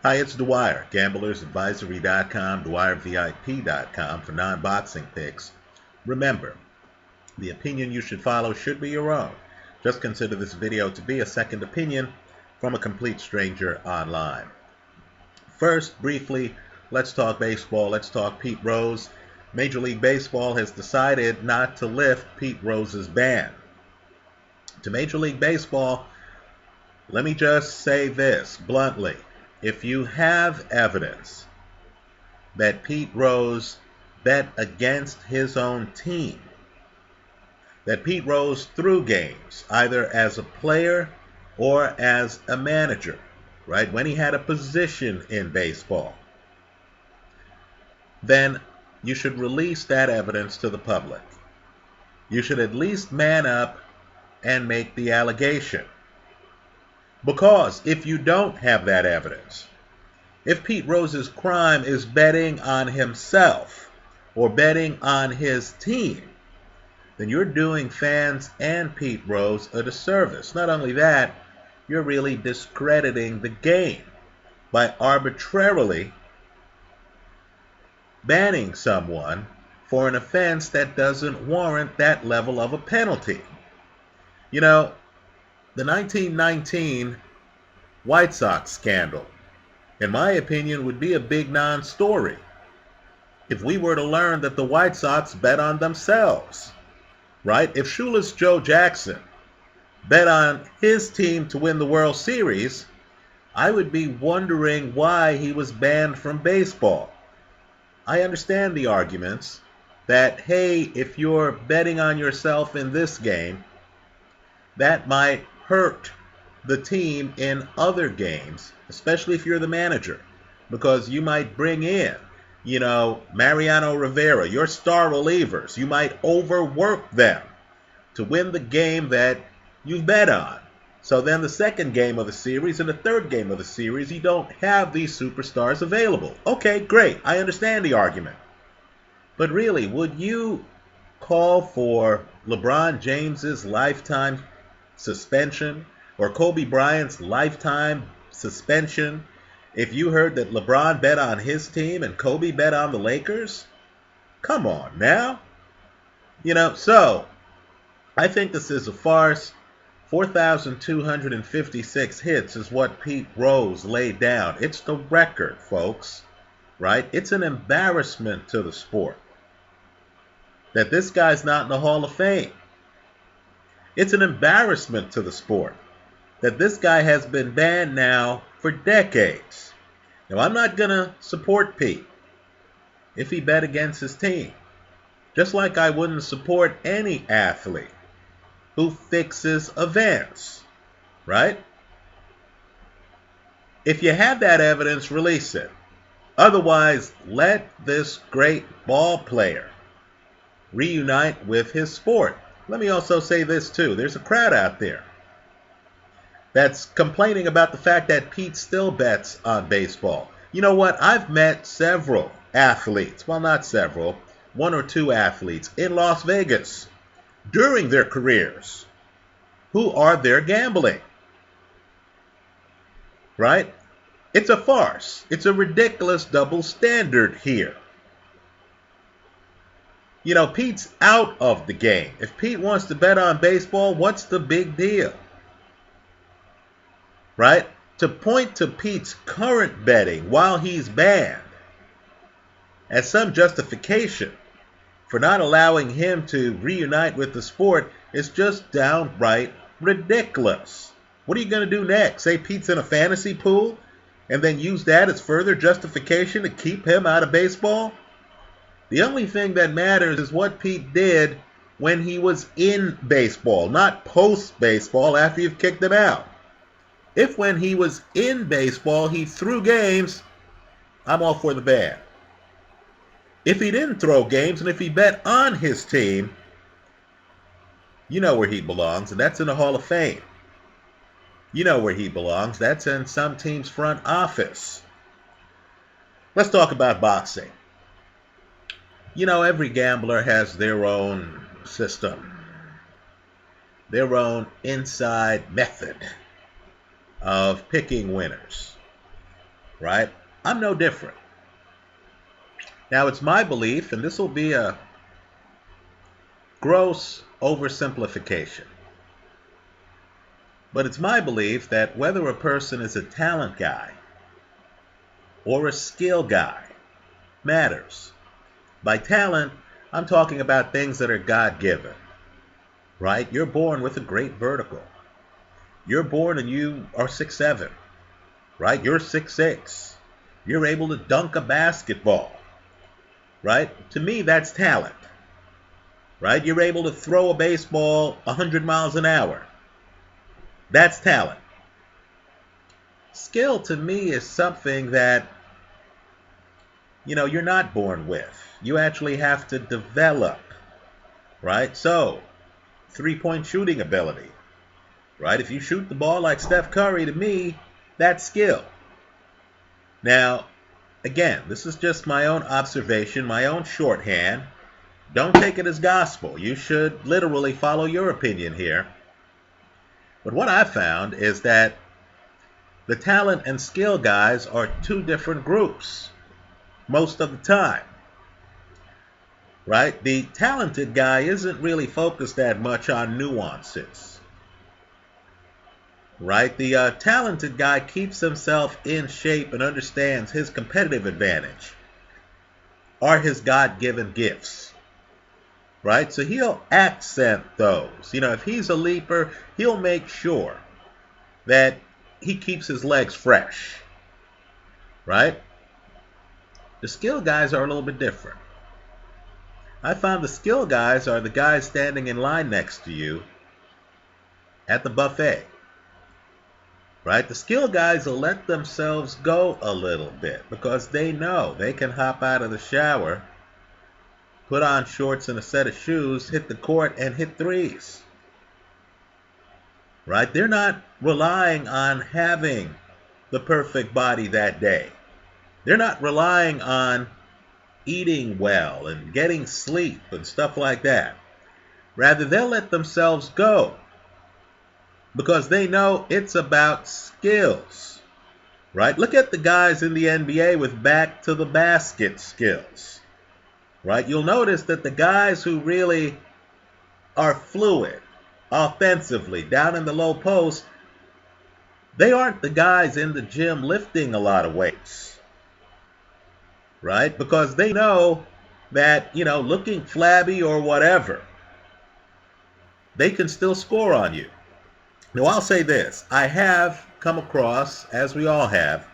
Hi, it's Dwyer, gamblersadvisory.com, dwyervip.com for non-boxing picks. Remember, the opinion you should follow should be your own. Just consider this video to be a second opinion from a complete stranger online. First, briefly, let's talk baseball. Let's talk Pete Rose. Major League Baseball has decided not to lift Pete Rose's ban. To Major League Baseball, let me just say this bluntly. If you have evidence that Pete Rose bet against his own team, that Pete Rose threw games, either as a player or as a manager, right, when he had a position in baseball, then you should release that evidence to the public. You should at least man up and make the allegation. Because if you don't have that evidence, if Pete Rose's crime is betting on himself or betting on his team, then you're doing fans and Pete Rose a disservice. Not only that, you're really discrediting the game by arbitrarily banning someone for an offense that doesn't warrant that level of a penalty. You know, the 1919 White Sox scandal, in my opinion, would be a big non-story if we were to learn that the White Sox bet on themselves, right? If Shoeless Joe Jackson bet on his team to win the World Series, I would be wondering why he was banned from baseball. I understand the arguments that, hey, if you're betting on yourself in this game, that might hurt the team in other games, especially if you're the manager, because you might bring in, Mariano Rivera, your star relievers. You might overwork them to win the game that you've bet on. So then the second game of the series and the third game of the series, you don't have these superstars available. Okay, great. I understand the argument. But really, would you call for LeBron James's lifetime suspension or Kobe Bryant's lifetime suspension if you heard that LeBron bet on his team and Kobe bet on the Lakers? Come on now. So I think this is a farce. 4,256 hits is what Pete Rose laid down. It's the record, folks, right? It's an embarrassment to the sport that this guy's not in the Hall of Fame. It's an embarrassment to the sport that this guy has been banned now for decades. Now, I'm not going to support Pete if he bet against his team, just like I wouldn't support any athlete who fixes events, right? If you have that evidence, release it. Otherwise, let this great ball player reunite with his sport. Let me also say this too. There's a crowd out there that's complaining about the fact that Pete still bets on baseball. You know what? I've met several athletes, well, not several, one or two athletes in Las Vegas during their careers who are there gambling, right? It's a farce. It's a ridiculous double standard here. Pete's out of the game. If Pete wants to bet on baseball, what's the big deal? Right? To point to Pete's current betting while he's banned as some justification for not allowing him to reunite with the sport is just downright ridiculous. What are you going to do next? Say Pete's in a fantasy pool and then use that as further justification to keep him out of baseball? The only thing that matters is what Pete did when he was in baseball, not post-baseball after you've kicked him out. If when he was in baseball he threw games, I'm all for the ban. If he didn't throw games and if he bet on his team, you know where he belongs, and that's in the Hall of Fame. You know where he belongs. That's in some team's front office. Let's talk about boxing. Every gambler has their own system, their own inside method of picking winners. right? I'm no different. Now, it's my belief, and this will be a gross oversimplification, but it's my belief that whether a person is a talent guy or a skill guy matters. By talent, I'm talking about things that are God-given, right? You're born with a great vertical. You're born and you are 6'7", right? You're 6'6". You're able to dunk a basketball, right? To me, that's talent, right? You're able to throw a baseball 100 miles an hour. That's talent. Skill to me is something that, you're not born with. You actually have to develop, right? So, three-point shooting ability, right? If you shoot the ball like Steph Curry, to me, that's skill. Now, again, this is just my own observation, my own shorthand. Don't take it as gospel. You should literally follow your opinion here. But what I found is that the talent and skill guys are two different groups most of the time, right? The talented guy isn't really focused that much on nuances, right? The talented guy keeps himself in shape and understands his competitive advantage are his God-given gifts, right? So he'll accent those. If he's a leaper, he'll make sure that he keeps his legs fresh, right? The skill guys are a little bit different. I found the skill guys are the guys standing in line next to you at the buffet, right? The skill guys will let themselves go a little bit because they know they can hop out of the shower, put on shorts and a set of shoes, hit the court, and hit threes, right? They're not relying on having the perfect body that day. They're not relying on eating well and getting sleep and stuff like that. Rather, they'll let themselves go because they know it's about skills, right? Look at the guys in the NBA with back to the basket skills, right? You'll notice that the guys who really are fluid offensively down in the low post, they aren't the guys in the gym lifting a lot of weights, right? Because they know that, looking flabby or whatever, they can still score on you. Now, I'll say this. I have come across, as we all have,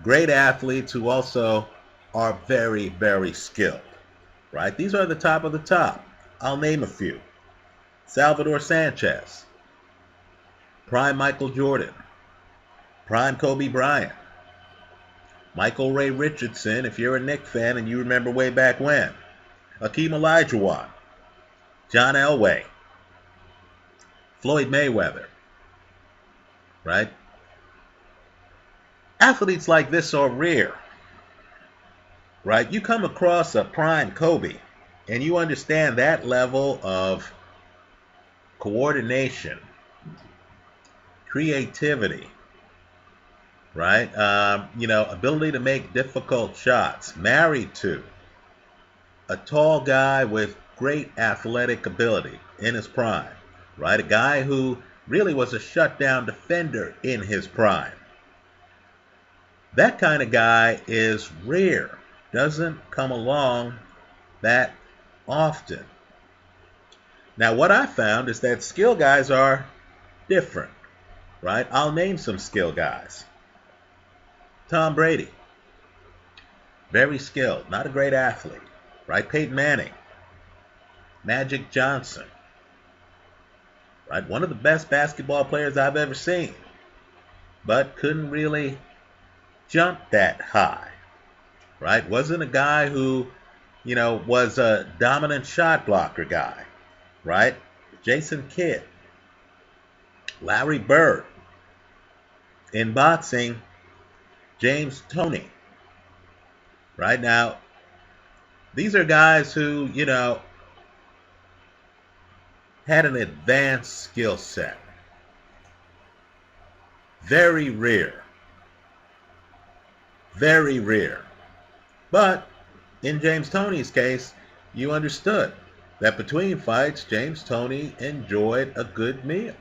great athletes who also are very, very skilled, right? These are the top of the top. I'll name a few. Salvador Sanchez, prime Michael Jordan, prime Kobe Bryant, Michael Ray Richardson, if you're a Knicks fan and you remember way back when, Hakeem Olajuwon, John Elway, Floyd Mayweather, right? Athletes like this are rare, right? You come across a prime Kobe and you understand that level of coordination, creativity, right? Ability to make difficult shots, married to a tall guy with great athletic ability in his prime, right? A guy who really was a shutdown defender in his prime. That kind of guy is rare, doesn't come along that often. Now, what I found is that skill guys are different, right? I'll name some skill guys. Tom Brady, very skilled, not a great athlete, right? Peyton Manning, Magic Johnson, right? One of the best basketball players I've ever seen, but couldn't really jump that high, right? Wasn't a guy who, was a dominant shot blocker guy, right? Jason Kidd, Larry Bird. In boxing, James Toney. Right now, these are guys who, had an advanced skill set. Very rare. Very rare. But in James Toney's case, you understood that between fights, James Toney enjoyed a good meal.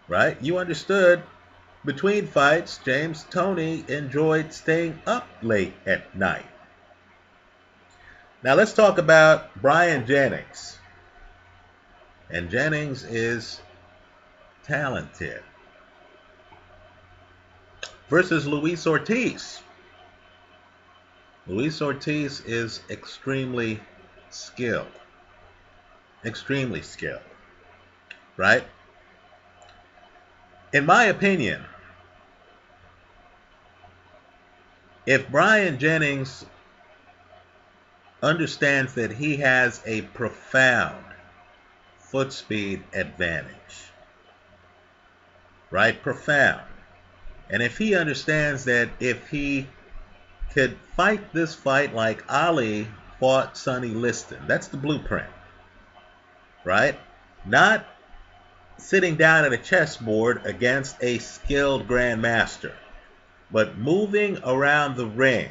Right? You understood between fights, James Toney enjoyed staying up late at night. Now let's talk about Bryant Jennings. And Jennings is talented. Versus Luis Ortiz. Luis Ortiz is extremely skilled. Extremely skilled. Right? In my opinion, if Bryant Jennings understands that he has a profound foot speed advantage, right? Profound. And if he understands that if he could fight this fight like Ali fought Sonny Liston, that's the blueprint, right? Not sitting down at a chessboard against a skilled grandmaster, but moving around the ring,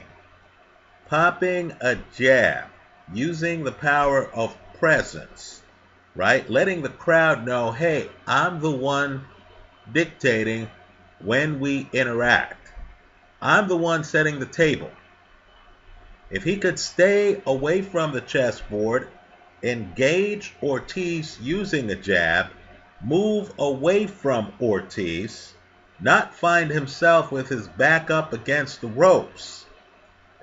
popping a jab, using the power of presence, right? Letting the crowd know, hey, I'm the one dictating when we interact. I'm the one setting the table. If he could stay away from the chessboard, engage Ortiz using a jab, move away from Ortiz, not find himself with his back up against the ropes,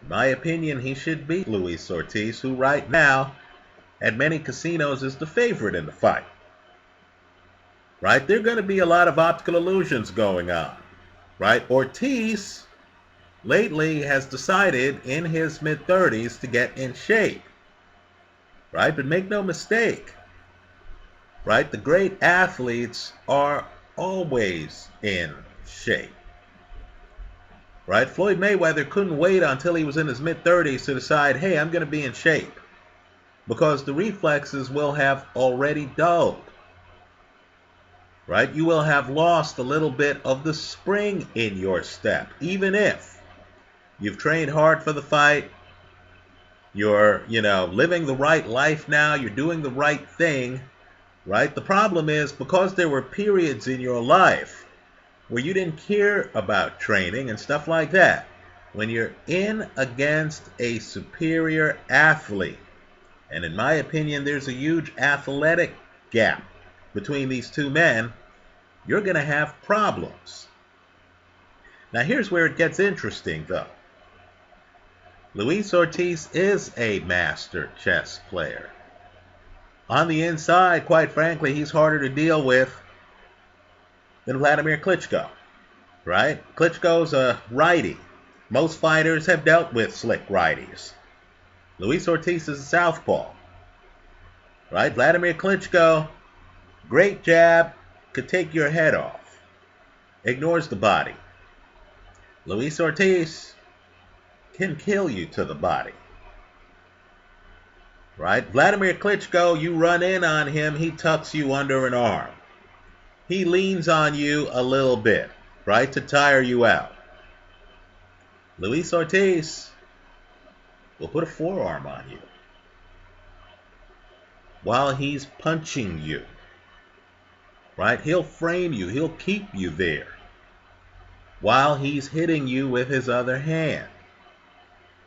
in my opinion, he should beat Luis Ortiz, who right now, at many casinos, is the favorite in the fight. Right? There are going to be a lot of optical illusions going on. Right? Ortiz lately has decided in his mid-30s to get in shape. Right? But make no mistake. Right? The great athletes are always in shape. Right? Floyd Mayweather couldn't wait until he was in his mid-30s to decide, hey, I'm going to be in shape. Because the reflexes will have already dulled. Right? You will have lost a little bit of the spring in your step. Even if you've trained hard for the fight, you're, living the right life now, you're doing the right thing. Right? The problem is because there were periods in your life where you didn't care about training and stuff like that. When you're in against a superior athlete, and in my opinion, there's a huge athletic gap between these two men, you're going to have problems. Now here's where it gets interesting though. Luis Ortiz is a master chess player. On the inside, quite frankly, he's harder to deal with than Vladimir Klitschko, right? Klitschko's a righty. Most fighters have dealt with slick righties. Luis Ortiz is a southpaw, right? Vladimir Klitschko, great jab, could take your head off. Ignores the body. Luis Ortiz can kill you to the body, right? Vladimir Klitschko, you run in on him, he tucks you under an arm. He leans on you a little bit, right, to tire you out. Luis Ortiz will put a forearm on you while he's punching you, right? He'll frame you. He'll keep you there while he's hitting you with his other hand.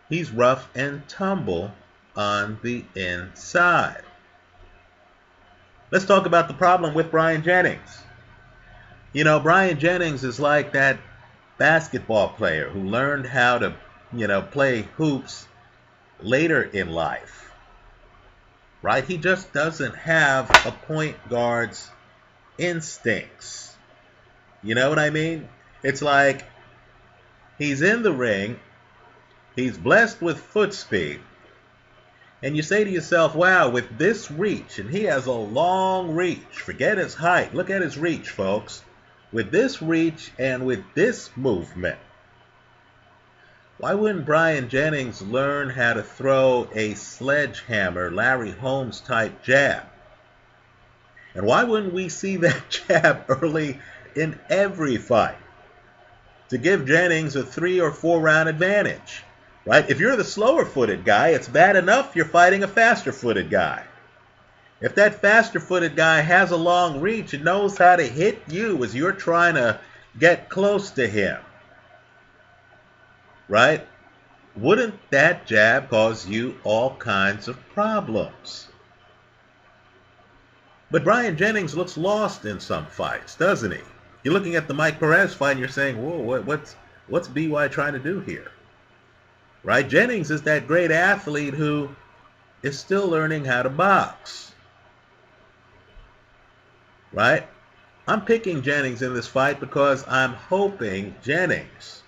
He's rough and tumble on the inside. Let's talk about the problem with Bryant Jennings. Bryant Jennings is like that basketball player who learned how to, play hoops later in life. Right? He just doesn't have a point guard's instincts. You know what I mean? It's like he's in the ring, he's blessed with foot speed, and you say to yourself, wow, with this reach, and he has a long reach, forget his height, look at his reach, folks. With this reach and with this movement, why wouldn't Bryant Jennings learn how to throw a sledgehammer, Larry Holmes type jab? And why wouldn't we see that jab early in every fight? to give Jennings a 3 or 4 round advantage, right? If you're the slower footed guy, it's bad enough you're fighting a faster footed guy. If that faster footed guy has a long reach and knows how to hit you as you're trying to get close to him, right? Wouldn't that jab cause you all kinds of problems? But Bryant Jennings looks lost in some fights, doesn't he? You're looking at the Mike Perez fight and you're saying, whoa, what's BY trying to do here? Right? Jennings is that great athlete who is still learning how to box. Right? I'm picking Jennings in this fight because I'm hoping Jennings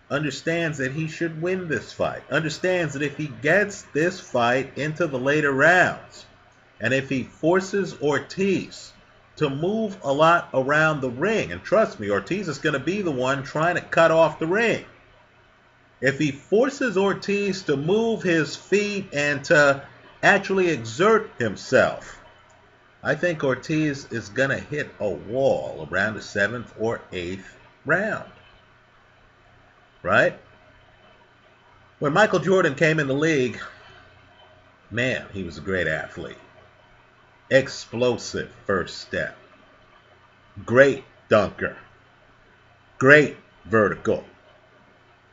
understands that he should win this fight. Understands that if he gets this fight into the later rounds, and if he forces Ortiz to move a lot around the ring, and trust me, Ortiz is going to be the one trying to cut off the ring. If he forces Ortiz to move his feet and to actually exert himself, I think Ortiz is going to hit a wall around the 7th or 8th round. Right? When Michael Jordan came in the league, man, he was a great athlete. Explosive first step. Great dunker. Great vertical.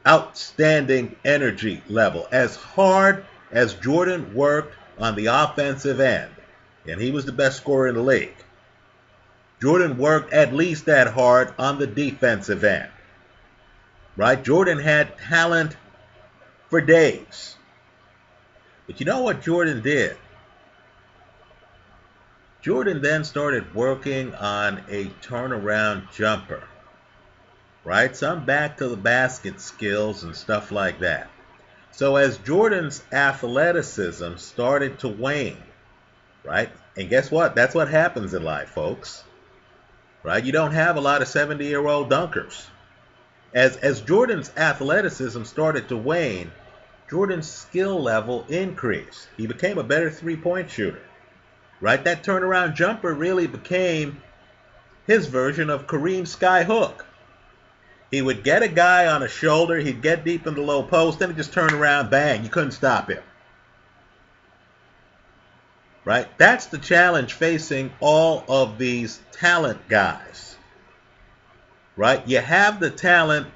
Outstanding energy level. As hard as Jordan worked on the offensive end, and he was the best scorer in the league, Jordan worked at least that hard on the defensive end. Right? Jordan had talent for days. But you know what Jordan did? Jordan then started working on a turnaround jumper. Right? Some back to the basket skills and stuff like that. So as Jordan's athleticism started to wane, right? And guess what? That's what happens in life, folks. Right? You don't have a lot of 70-year-old dunkers. As Jordan's athleticism started to wane, Jordan's skill level increased. He became a better three-point shooter. Right? That turnaround jumper really became his version of Kareem's sky hook. He would get a guy on a shoulder, he'd get deep in the low post, then he'd just turn around, bang, you couldn't stop him. Right? That's the challenge facing all of these talent guys. Right? You have the talent.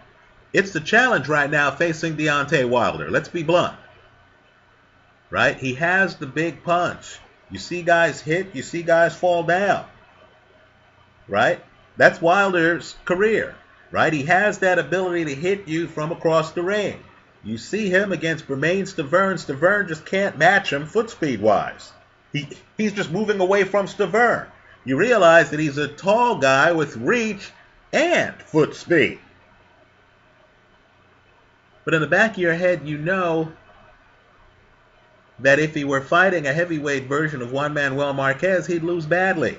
It's the challenge right now facing Deontay Wilder. Let's be blunt. Right? He has the big punch. You see guys hit, you see guys fall down. Right? That's Wilder's career. Right? He has that ability to hit you from across the ring. You see him against Bermane Stiverne. Stiverne just can't match him foot speed wise. He's just moving away from Stiverne. You realize that he's a tall guy with reach and foot speed. But in the back of your head, you know that if he were fighting a heavyweight version of Juan Manuel Marquez, he'd lose badly.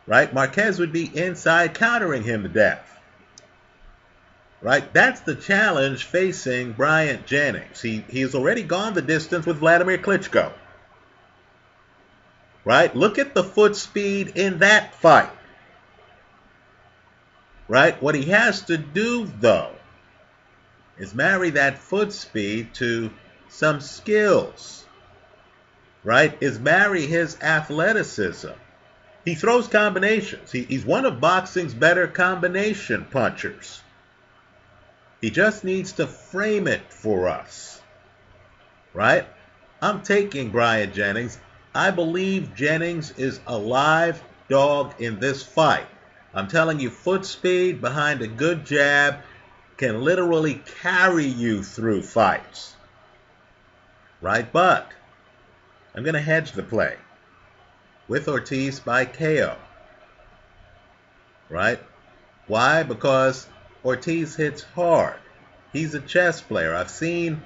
Right? Marquez would be inside countering him to death. Right? That's the challenge facing Bryant Jennings. He's already gone the distance with Vladimir Klitschko. Right? Look at the foot speed in that fight. Right? What he has to do, though, is marry that foot speed to some skills. Right? Is marry his athleticism. He throws combinations. He's one of boxing's better combination punchers. He just needs to frame it for us. Right? I'm taking Bryant Jennings. I believe Jennings is a live dog in this fight. I'm telling you, foot speed behind a good jab can literally carry you through fights. Right? But I'm going to hedge the play with Ortiz by KO. Right? Why? Because Ortiz hits hard. He's a chess player. I've seen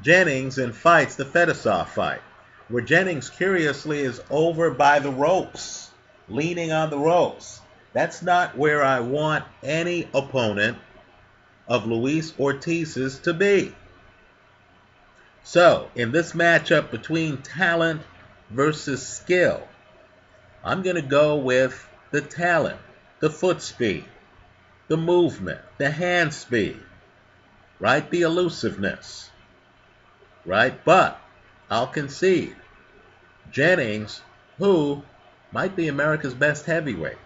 Jennings in fights, the Fedosov fight, where Jennings curiously is over by the ropes, leaning on the ropes. That's not where I want any opponent of Luis Ortiz's to be. So, in this matchup between talent versus skill, I'm going to go with the talent, the foot speed. the movement, the hand speed, right? The elusiveness, right? But I'll concede, Jennings, who might be America's best heavyweight,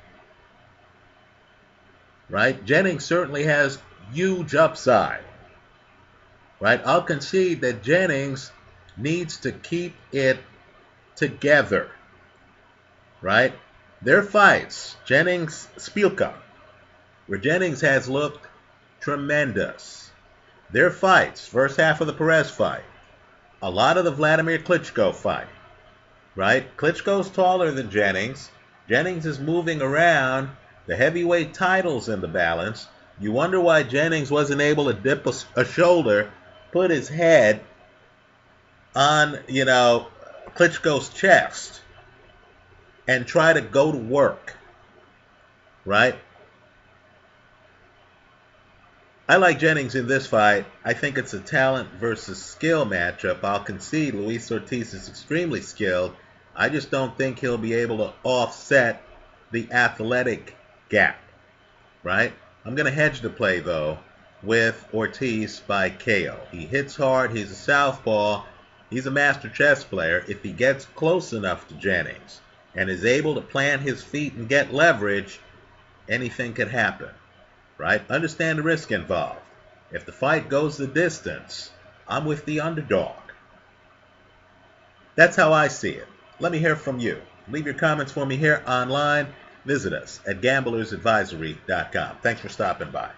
right? Jennings certainly has huge upside, right? I'll concede that Jennings needs to keep it together, right? Their fights, Jennings, Spielka, where Jennings has looked tremendous. Their fights, first half of the Perez fight, a lot of the Vladimir Klitschko fight, right? Klitschko's taller than Jennings. Jennings is moving around. The heavyweight title's in the balance. You wonder why Jennings wasn't able to dip a shoulder, put his head on, Klitschko's chest and try to go to work, right? I like Jennings in this fight. I think it's a talent versus skill matchup. I'll concede Luis Ortiz is extremely skilled. I just don't think he'll be able to offset the athletic gap, right? I'm going to hedge the play, though, with Ortiz by KO. He hits hard. He's a southpaw. He's a master chess player. If he gets close enough to Jennings and is able to plant his feet and get leverage, anything could happen, right? Understand the risk involved. If the fight goes the distance, I'm with the underdog. That's how I see it. Let me hear from you. Leave your comments for me here online. Visit us at gamblersadvisory.com. Thanks for stopping by.